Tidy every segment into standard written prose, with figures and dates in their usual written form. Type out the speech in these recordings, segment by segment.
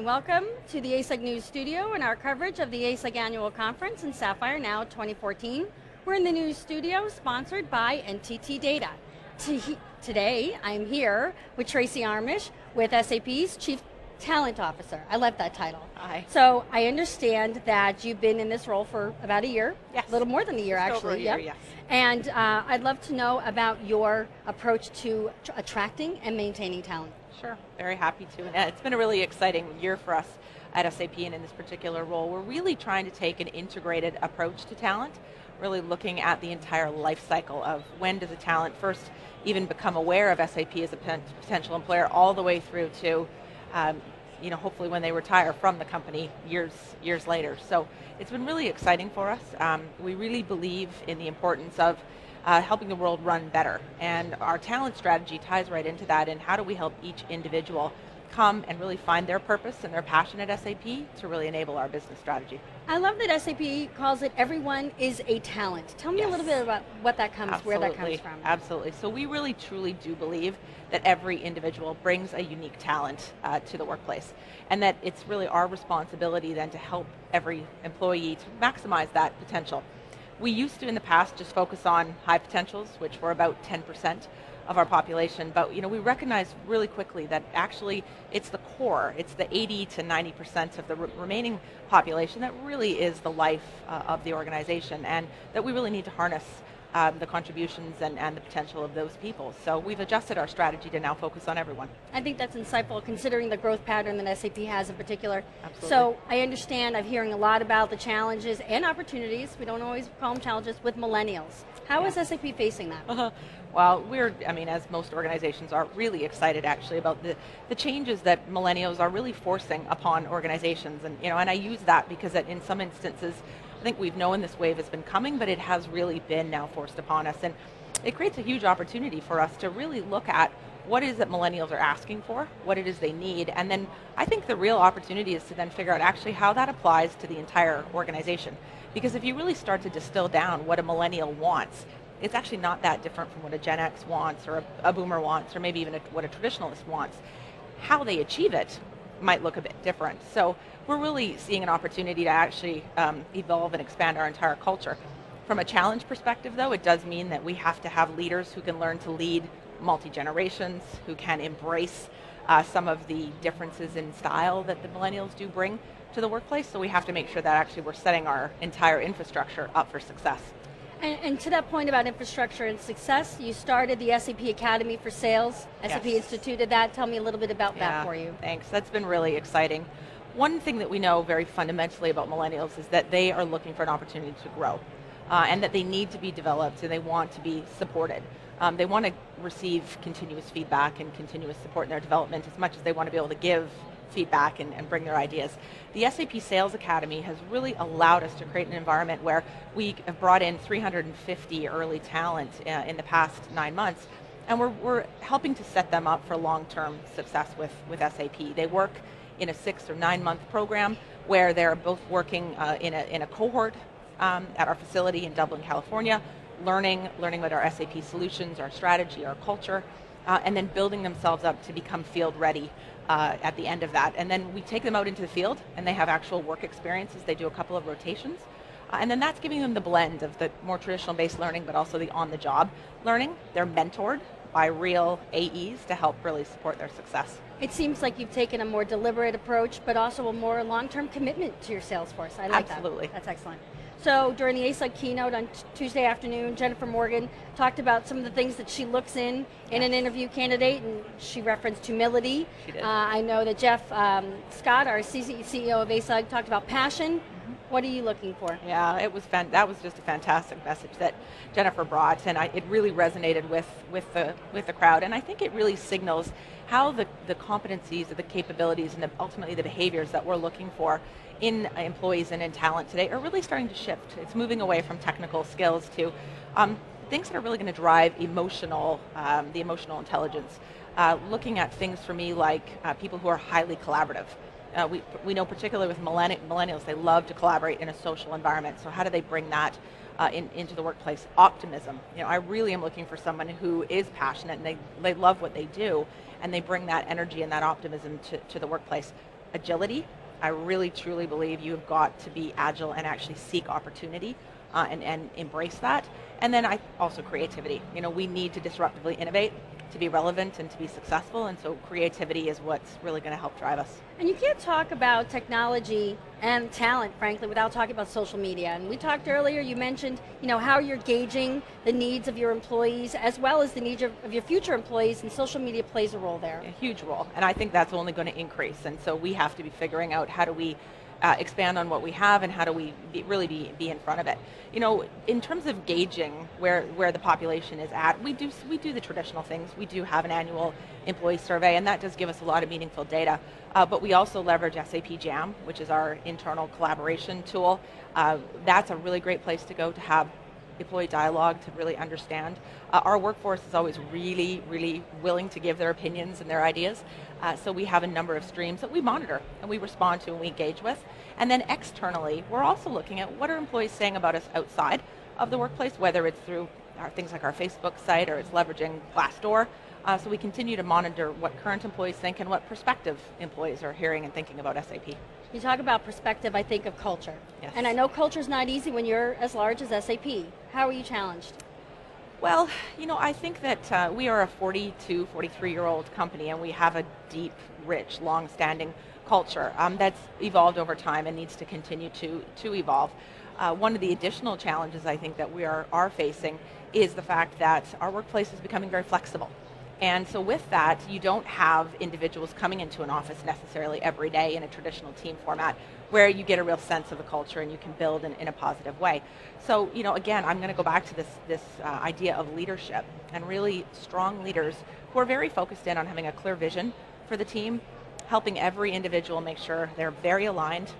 welcome to the ASEC News Studio and our coverage of the ASEC Annual Conference in Sapphire Now 2014. We're in the news studio sponsored by NTT Data. Today, I'm here with Tracey with SAP's Chief Talent Officer. I love that title. Hi. So I understand that you've been in this role for about a year. Yes. A little more than a year, Just actually. over a year, yes. And I'd love to know about your approach to attracting and maintaining talent. Sure, very happy to. And it's been a really exciting year for us at SAP and in this particular role. We're really trying to take an integrated approach to talent, really looking at the entire life cycle of when does a talent first even become aware of SAP as a potential employer, all the way through to hopefully when they retire from the company years later. So it's been really exciting for us. We really believe in the importance of helping the world run better. And our talent strategy ties right into that, and how do we help each individual come and really find their purpose and their passion at SAP to really enable our business strategy. I love that SAP calls it everyone is a talent. Tell me a little bit about what that comes, where that comes from. Absolutely. So we really truly do believe that every individual brings a unique talent to the workplace, and that it's really our responsibility then to help every employee to maximize that potential. We used to in the past just focus on high potentials, which were about 10% of our population, but we recognized really quickly that actually it's the core, it's the 80 to 90% of the remaining population that really is the life of the organization, and that we really need to harness the contributions and the potential of those people. So we've adjusted our strategy to now focus on everyone. I think that's insightful considering the growth pattern that SAP has in particular. Absolutely. So I understand, I'm hearing a lot about the challenges and opportunities, we don't always call them challenges, with millennials. How is SAP facing that? Well, as most organizations are, really excited actually about the changes that millennials are really forcing upon organizations. And I use that because in some instances, I think we've known this wave has been coming, but it has really been now forced upon us. And it creates a huge opportunity for us to really look at what it is that millennials are asking for, what it is they need, and then I think the real opportunity is to then figure out actually how that applies to the entire organization. Because if you really start to distill down what a millennial wants, it's actually not that different from what a Gen X wants, or a boomer wants, or maybe even what a traditionalist wants. How they achieve it might look a bit different. So we're really seeing an opportunity to actually evolve and expand our entire culture. From a challenge perspective, though, it does mean that we have to have leaders who can learn to lead multi-generations, who can embrace some of the differences in style that the millennials do bring to the workplace. So we have to make sure that actually we're setting our entire infrastructure up for success. And to that point about infrastructure and success, you started the SAP Academy for Sales. SAP instituted that. Tell me a little bit about that for you. Thanks. That's been really exciting. One thing that we know very fundamentally about millennials is that they are looking for an opportunity to grow, and that they need to be developed and they want to be supported. They want to receive continuous feedback and continuous support in their development as much as they want to be able to give feedback and bring their ideas. The SAP Sales Academy has really allowed us to create an environment where we have brought in 350 early talent in the past 9 months, and we're helping to set them up for long-term success with SAP. They work in a 6 or 9 month program where they're both working in a cohort at our facility in Dublin, California, learning about our SAP solutions, our strategy, our culture, and then building themselves up to become field ready at the end of that. And then we take them out into the field and they have actual work experiences. They do a couple of rotations. And then that's giving them the blend of the more traditional based learning, but also the on-the-job learning. They're mentored by real AEs to help really support their success. It seems like you've taken a more deliberate approach, but also a more long-term commitment to your sales force. I like that. Absolutely. That's excellent. So during the ASEC keynote on Tuesday afternoon, Jennifer Morgan talked about some of the things that she looks in an interview candidate, and she referenced humility. She did. I know that Jeff Scott, our CEO of ASEC, talked about passion. What are you looking for? Yeah, that was just a fantastic message that Jennifer brought, and it really resonated with the crowd. And I think it really signals how the competencies, the capabilities, and ultimately the behaviors that we're looking for in employees and in talent today are really starting to shift. It's moving away from technical skills to things that are really going to drive the emotional intelligence. Looking at things for me like people who are highly collaborative. We know particularly with millennials, they love to collaborate in a social environment. So how do they bring that into the workplace? Optimism. I really am looking for someone who is passionate and they love what they do, and they bring that energy and that optimism to the workplace. agility. I really truly believe you've got to be agile and actually seek opportunity and embrace that. And then also creativity. We need to disruptively innovate to be relevant and to be successful, and so creativity is what's really going to help drive us. And you can't talk about technology and talent, frankly, without talking about social media. And we talked earlier, you mentioned, how you're gauging the needs of your employees as well as the needs of your future employees, and social media plays a role there. A huge role, and I think that's only going to increase. And so we have to be figuring out how do we expand on what we have, and how do we really be in front of it. In terms of gauging where the population is at, we do the traditional things. We do have an annual employee survey, and that does give us a lot of meaningful data. But we also leverage SAP Jam, which is our internal collaboration tool. That's a really great place to go to have employee dialogue, to really understand. Our workforce is always really, really willing to give their opinions and their ideas. So we have a number of streams that we monitor and we respond to and we engage with. And then externally, we're also looking at what are employees saying about us outside of the workplace, whether it's through things like our Facebook site or it's leveraging Glassdoor. So we continue to monitor what current employees think and what prospective employees are hearing and thinking about SAP. You talk about perspective, I think of culture. Yes. And I know culture is not easy when you're as large as SAP. How are you challenged? Well, I think that we are a 42, 43-year-old company, and we have a deep, rich, long-standing culture that's evolved over time and needs to continue to evolve. One of the additional challenges I think that we are facing is the fact that our workplace is becoming very flexible. And so with that, you don't have individuals coming into an office necessarily every day in a traditional team format where you get a real sense of the culture and you can build in a positive way. So, again, I'm going to go back to this idea of leadership, and really strong leaders who are very focused in on having a clear vision for the team, helping every individual make sure they're very aligned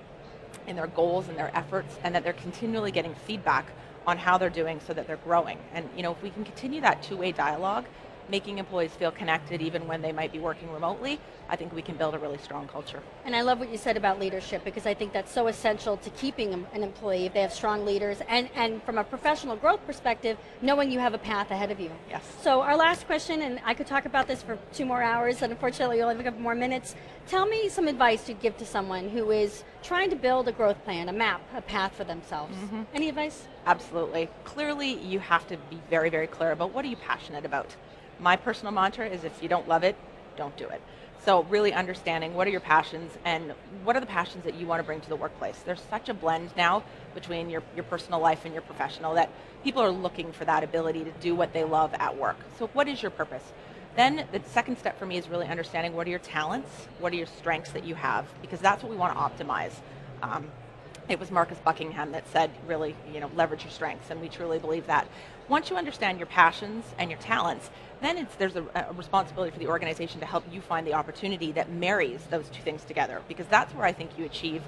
in their goals and their efforts, and that they're continually getting feedback on how they're doing so that they're growing. And, if we can continue that two-way dialogue, making employees feel connected even when they might be working remotely, I think we can build a really strong culture. And I love what you said about leadership, because I think that's so essential to keeping an employee if they have strong leaders, and from a professional growth perspective, knowing you have a path ahead of you. Yes. So our last question, and I could talk about this for 2 more hours, and unfortunately we only have a couple more minutes. Tell me some advice you'd give to someone who is trying to build a growth plan, a map, a path for themselves. Mm-hmm. Any advice? Absolutely. Clearly, you have to be very, very clear about what are you passionate about. My personal mantra is if you don't love it, don't do it. So really understanding what are your passions and what are the passions that you want to bring to the workplace. There's such a blend now between your personal life and your professional that people are looking for that ability to do what they love at work. So what is your purpose? Then the second step for me is really understanding what are your talents, what are your strengths that you have, because that's what we want to optimize. It was Marcus Buckingham that said, really, leverage your strengths, and we truly believe that. Once you understand your passions and your talents, then there's a responsibility for the organization to help you find the opportunity that marries those two things together, because that's where I think you achieve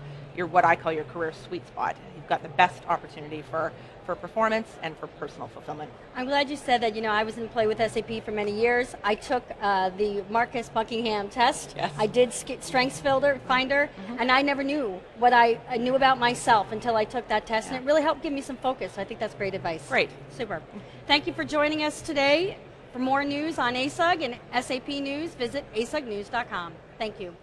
what I call your career sweet spot. You've got the best opportunity for performance and for personal fulfillment. I'm glad you said that. I was in play with SAP for many years. I took the Marcus Buckingham test. Yes. I did Strengths Finder, and I never knew what I knew about myself until I took that test, and it really helped give me some focus. I think that's great advice. Great. Super. Thank you for joining us today. For more news on ASUG and SAP news, visit asugnews.com. Thank you.